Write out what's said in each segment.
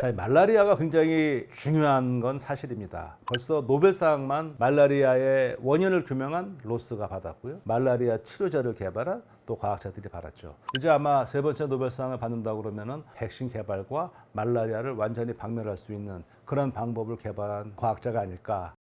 자, 말라리아가 굉장히 중요한 건 사실입니다. 벌써 노벨상만 말라리아의 원인을 규명한 로스가 받았고요. 말라리아 치료제를 개발한 또 과학자들이 받았죠. 이제 아마 세 번째 노벨상을 받는다고 그러면은 백신 개발과 말라리아를 완전히 박멸할 수 있는 그런 방법을 개발한 과학자가 아닐까.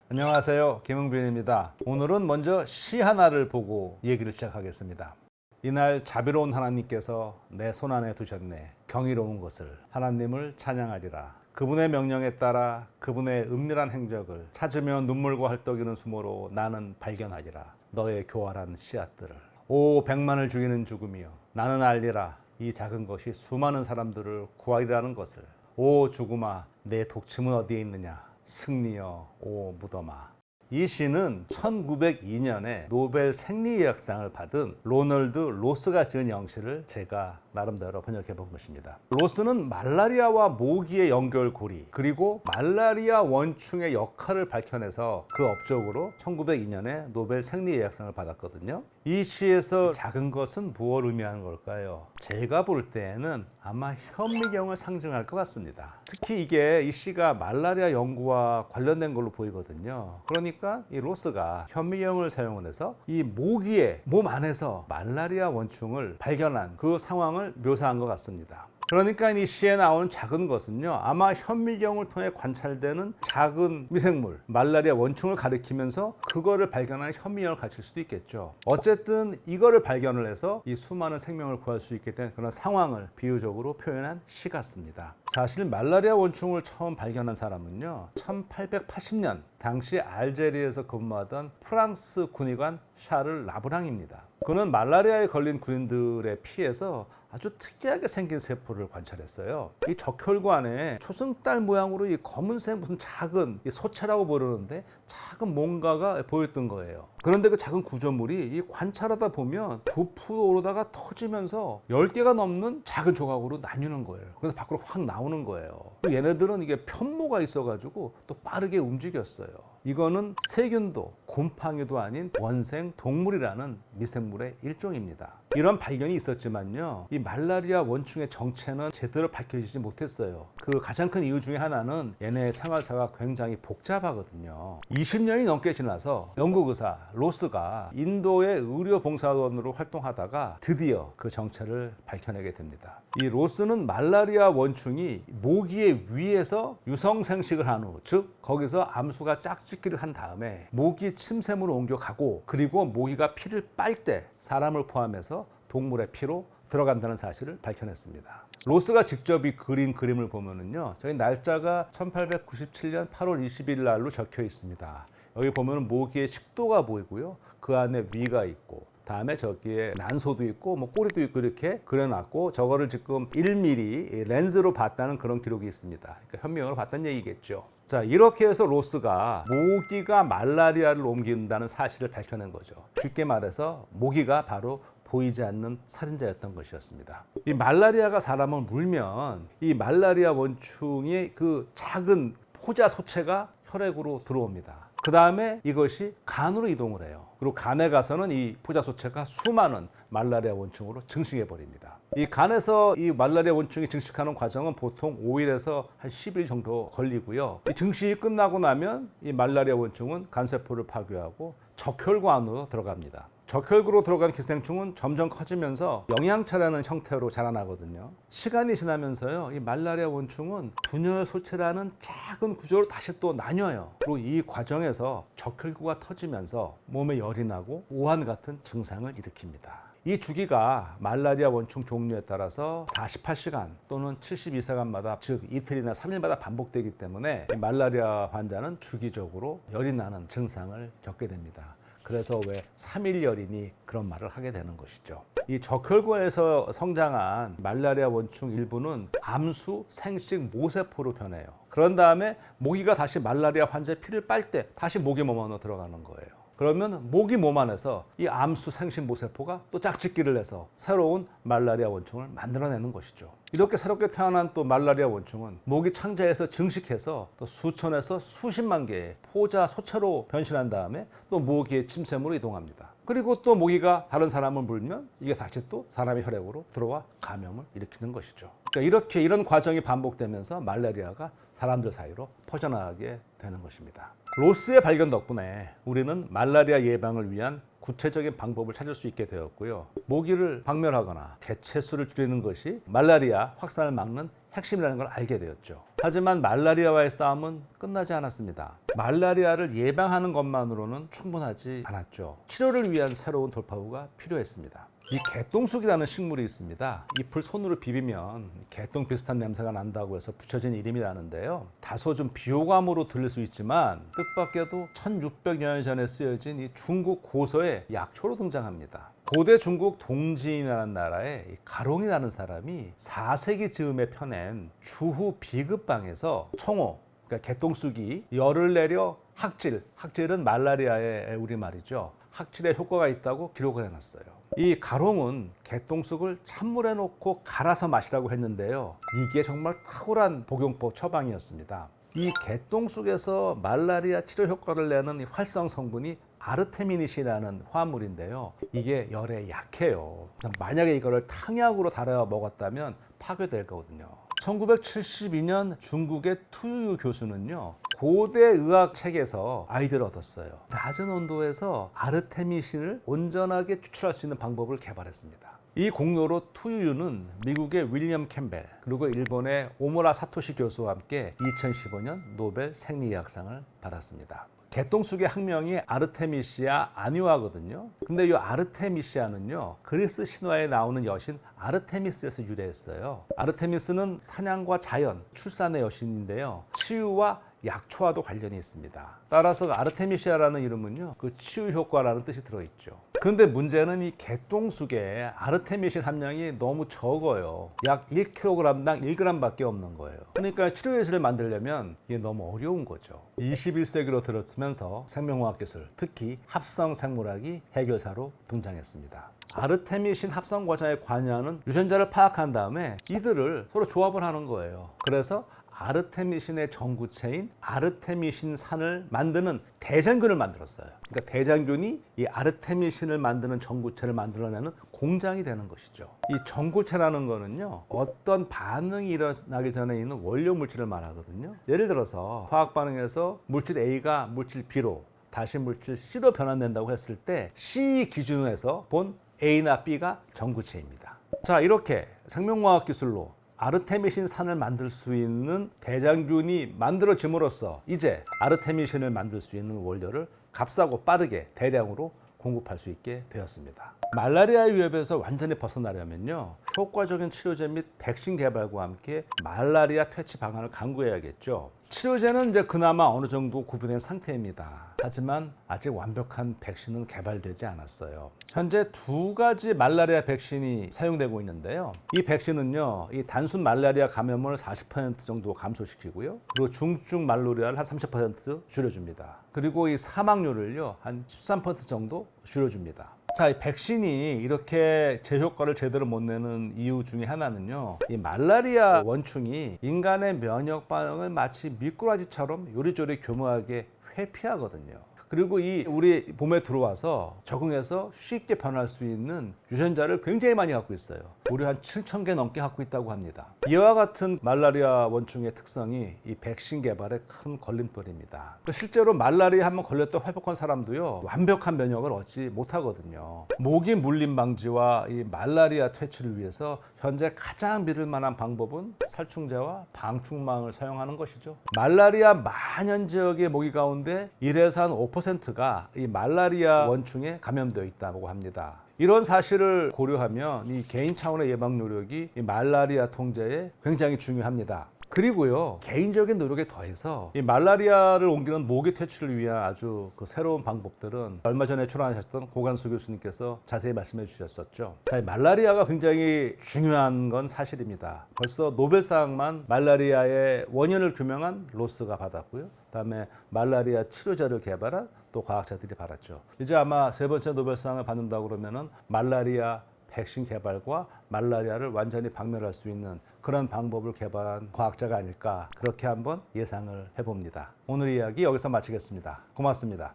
안녕하세요, 김흥빈입니다. 오늘은 먼저 시 하나를 보고 얘기를 시작하겠습니다. 이날 자비로운 하나님께서 내 손안에 두셨네. 경이로운 것을 하나님을 찬양하리라. 그분의 명령에 따라 그분의 은밀한 행적을 찾으며 눈물과 헐떡이는 수모로 나는 발견하리라. 너의 교활한 씨앗들을. 오 백만을 죽이는 죽음이여, 나는 알리라. 이 작은 것이 수많은 사람들을 구하리라는 것을. 오 죽음아, 내 독침은 어디에 있느냐. 승리여, 오 무덤아. 이 시는 1902년에 노벨 생리의학상을 받은 로널드 로스가 지은 영시를 제가 나름대로 번역해 본 것입니다. 로스는 말라리아와 모기의 연결고리 그리고 말라리아 원충의 역할을 밝혀내서 그 업적으로 1902년에 노벨 생리의학상을 받았거든요. 이 시에서 작은 것은 무엇을 의미하는 걸까요? 제가 볼 때에는 아마 현미경을 상징할 것 같습니다. 특히 이 시가 말라리아 연구와 관련된 걸로 보이거든요. 그러니까 이 로스가 현미경을 사용을 해서 이 모기의 몸 안에서 말라리아 원충을 발견한 그 상황을 묘사한 것 같습니다. 그러니까 이 시에 나오는 작은 것은요, 아마 현미경을 통해 관찰되는 작은 미생물, 말라리아 원충을 가리키면서 그거를 발견한 현미경을 가르칠 수도 있겠죠. 어쨌든 이거를 발견을 해서 이 수많은 생명을 구할 수 있게 된 그런 상황을 비유적으로 표현한 시 같습니다. 사실 말라리아 원충을 처음 발견한 사람은요, 1880년 당시 알제리에서 근무하던 프랑스 군의관 샤를 라브랑입니다. 그는 말라리아에 걸린 군인들의 피에서 아주 특이하게 생긴 세포를 관찰했어요. 이 적혈구 안에 초승달 모양으로 이 검은색 무슨 작은 이 소체라고 부르는데 작은 뭔가가 보였던 거예요. 그런데 그 작은 구조물이 이 관찰하다 보면 부풀어 오르다가 터지면서 10개가 넘는 작은 조각으로 나뉘는 거예요. 그래서 밖으로 확 나오는 거예요. 얘네들은 이게 편모가 있어가지고 또 빠르게 움직였어요. 이거는 세균도 곰팡이도 아닌 원생 동물이라는 미생물의 일종입니다. 이런 발견이 있었지만요, 이 말라리아 원충의 정체는 제대로 밝혀지지 못했어요. 그 가장 큰 이유 중에 하나는 얘네의 생활사가 굉장히 복잡하거든요. 20년이 넘게 지나서 영국 의사 로스가 인도의 의료봉사원으로 활동하다가 드디어 그 정체를 밝혀내게 됩니다. 이 로스는 말라리아 원충이 모기의 위에서 유성생식을 한 후, 즉 거기서 암수가 짝짓기를 한 다음에 모기 침샘으로 옮겨가고, 그리고 모기가 피를 빨 때 사람을 포함해서 동물의 피로 들어간다는 사실을 밝혀냈습니다. 로스가 직접 이 그린 그림을 보면은요, 저희 날짜가 1897년 8월 20일 날로 적혀 있습니다. 여기 보면은 모기의 식도가 보이고요, 그 안에 위가 있고, 다음에 저기에 난소도 있고 뭐 꼬리도 있고 이렇게 그려놨고, 저거를 지금 1mm 렌즈로 봤다는 그런 기록이 있습니다. 그러니까 현미경으로 봤다는 얘기겠죠. 자, 이렇게 해서 로스가 모기가 말라리아를 옮긴다는 사실을 밝혀낸 거죠. 쉽게 말해서 모기가 바로 보이지 않는 살인자였던 것이었습니다. 이 말라리아가 사람을 물면 이 말라리아 원충의 그 작은 포자 소체가 혈액으로 들어옵니다. 그 다음에 이것이 간으로 이동을 해요. 그리고 간에 가서는 이 포자 소체가 수많은 말라리아 원충으로 증식해 버립니다. 이 간에서 이 말라리아 원충이 증식하는 과정은 보통 5일에서 한 10일 정도 걸리고요. 이 증식이 끝나고 나면 이 말라리아 원충은 간세포를 파괴하고 적혈구 안으로 들어갑니다. 적혈구로 들어간 기생충은 점점 커지면서 영양차라는 형태로 자라나거든요. 시간이 지나면서요, 이 말라리아 원충은 분열 소체라는 작은 구조로 다시 또 나뉘어요. 그리고 이 과정에서 적혈구가 터지면서 몸에 열이 나고 오한 같은 증상을 일으킵니다. 이 주기가 말라리아 원충 종류에 따라서 48시간 또는 72시간마다, 즉 이틀이나 3일마다 반복되기 때문에 이 말라리아 환자는 주기적으로 열이 나는 증상을 겪게 됩니다. 그래서 왜 3일열이니 그런 말을 하게 되는 것이죠. 이 적혈구에서 성장한 말라리아 원충 일부는 암수, 생식, 모세포로 변해요. 그런 다음에 모기가 다시 말라리아 환자의 피를 빨 때 다시 모기 몸 안으로 들어가는 거예요. 그러면 모기 몸 안에서 이 암수 생식 모세포가 또 짝짓기를 해서 새로운 말라리아 원충을 만들어내는 것이죠. 이렇게 새롭게 태어난 또 말라리아 원충은 모기 창자에서 증식해서 또 수천에서 수십만 개의 포자 소체로 변신한 다음에 또 모기의 침샘으로 이동합니다. 그리고 또 모기가 다른 사람을 물면 이게 다시 또 사람의 혈액으로 들어와 감염을 일으키는 것이죠. 그러니까 이렇게 이런 과정이 반복되면서 말라리아가 사람들 사이로 퍼져나가게 되는 것입니다. 로스의 발견 덕분에 우리는 말라리아 예방을 위한 구체적인 방법을 찾을 수 있게 되었고요. 모기를 박멸하거나 개체수를 줄이는 것이 말라리아 확산을 막는 핵심이라는 걸 알게 되었죠. 하지만 말라리아와의 싸움은 끝나지 않았습니다. 말라리아를 예방하는 것만으로는 충분하지 않았죠. 치료를 위한 새로운 돌파구가 필요했습니다. 이 개똥쑥이라는 식물이 있습니다. 잎을 손으로 비비면 개똥 비슷한 냄새가 난다고 해서 붙여진 이름이라는데요. 다소 좀 비호감으로 들릴 수 있지만 뜻밖에도 1600여 년 전에 쓰여진 이 중국 고서의 약초로 등장합니다. 고대 중국 동진이라는 나라에 가롱이라는 사람이 4세기 즈음에 펴낸 주후 비급방에서 청호, 그러니까 개똥쑥이 열을 내려 학질은 말라리아의 우리말이죠. 학질에 효과가 있다고 기록을 해놨어요. 이 가롱은 개똥쑥을 찬물에 넣고 갈아서 마시라고 했는데요. 이게 정말 탁월한 복용법 처방이었습니다. 이 개똥쑥에서 말라리아 치료 효과를 내는 이 활성 성분이 아르테미닛이라는 화합물인데요. 이게 열에 약해요. 만약에 이거를 탕약으로 달아 먹었다면 파괴될 거거든요. 1972년 중국의 투유유 교수는요, 고대 의학 책에서 아이디어를 얻었어요. 낮은 온도에서 아르테미신을 온전하게 추출할 수 있는 방법을 개발했습니다. 이 공로로 투유유는 미국의 윌리엄 캠벨 그리고 일본의 오모라 사토시 교수와 함께 2015년 노벨 생리의학상을 받았습니다. 개똥쑥의 학명이 아르테미시아 아니화거든요. 근데 이 아르테미시아는요, 그리스 신화에 나오는 여신 아르테미스에서 유래했어요. 아르테미스는 사냥과 자연, 출산의 여신인데요. 치유와 약초와도 관련이 있습니다. 따라서 아르테미시아라는 이름은요, 그 치유 효과라는 뜻이 들어있죠. 근데 문제는 이 개똥쑥에 아르테미신 함량이 너무 적어요. 약 1kg당 1g밖에 없는 거예요. 그러니까 치료 예술을 만들려면 이게 너무 어려운 거죠. 21세기로 들어서면서 생명화학 기술, 특히 합성 생물학이 해결사로 등장했습니다. 아르테미신 합성 과정에 관여하는 유전자를 파악한 다음에 이들을 서로 조합을 하는 거예요. 그래서 아르테미신의 전구체인 아르테미신산을 만드는 대장균을 만들었어요. 그러니까 대장균이 이 아르테미신을 만드는 전구체를 만들어내는 공장이 되는 것이죠. 이 전구체라는 거는요, 어떤 반응이 일어나기 전에 있는 원료 물질을 말하거든요. 예를 들어서 화학 반응에서 물질 A가 물질 B로 다시 물질 C로 변환된다고 했을 때 C 기준으로 해서 본 A나 B가 전구체입니다. 자, 이렇게 생명화학 기술로 아르테미신 산을 만들 수 있는 대장균이 만들어짐으로써 이제 아르테미신을 만들 수 있는 원료를 값싸고 빠르게 대량으로 공급할 수 있게 되었습니다. 말라리아 위협에서 완전히 벗어나려면요, 효과적인 치료제 및 백신 개발과 함께 말라리아 퇴치 방안을 강구해야겠죠. 치료제는 이제 그나마 어느 정도 구비된 상태입니다. 하지만 아직 완벽한 백신은 개발되지 않았어요. 현재 2가지 말라리아 백신이 사용되고 있는데요. 이 백신은요, 이 단순 말라리아 감염을 40% 정도 감소시키고요. 그리고 중증 말라리아를 한 30% 줄여줍니다. 그리고 이 사망률을요, 한 13% 정도 줄여줍니다. 자, 이 백신이 이렇게 제 효과를 제대로 못 내는 이유 중에 하나는요, 이 말라리아 원충이 인간의 면역 반응을 마치 미꾸라지처럼 요리조리 교묘하게 회피하거든요. 그리고 이 우리 몸에 들어와서 적응해서 쉽게 변할 수 있는 유전자를 굉장히 많이 갖고 있어요. 무려 한 7,000개 넘게 갖고 있다고 합니다. 이와 같은 말라리아 원충의 특성이 이 백신 개발의 큰 걸림돌입니다. 실제로 말라리아 한번 걸렸다 회복한 사람도요, 완벽한 면역을 얻지 못하거든요. 모기 물림 방지와 이 말라리아 퇴치를 위해서 현재 가장 믿을 만한 방법은 살충제와 방충망을 사용하는 것이죠. 말라리아 만연 지역의 모기 가운데 1에서 한 5%가 이 말라리아 원충에 감염되어 있다고 합니다. 이런 사실을 고려하면 이 개인 차원의 예방 노력이 이 말라리아 통제에 굉장히 중요합니다. 그리고요, 개인적인 노력에 더해서 이 말라리아를 옮기는 모기 퇴치를 위한 아주 그 새로운 방법들은 얼마 전에 출연하셨던 고관수 교수님께서 자세히 말씀해 주셨었죠. 자, 이 말라리아가 굉장히 중요한 건 사실입니다. 벌써 노벨상만 말라리아의 원인을 규명한 로스가 받았고요. 그다음에 말라리아 치료제를 개발한 또 과학자들이 바랐죠. 이제 아마 세 번째 노벨상을 받는다고 그러면은 말라리아 백신 개발과 말라리아를 완전히 박멸할 수 있는 그런 방법을 개발한 과학자가 아닐까, 그렇게 한번 예상을 해봅니다. 오늘 이야기 여기서 마치겠습니다. 고맙습니다.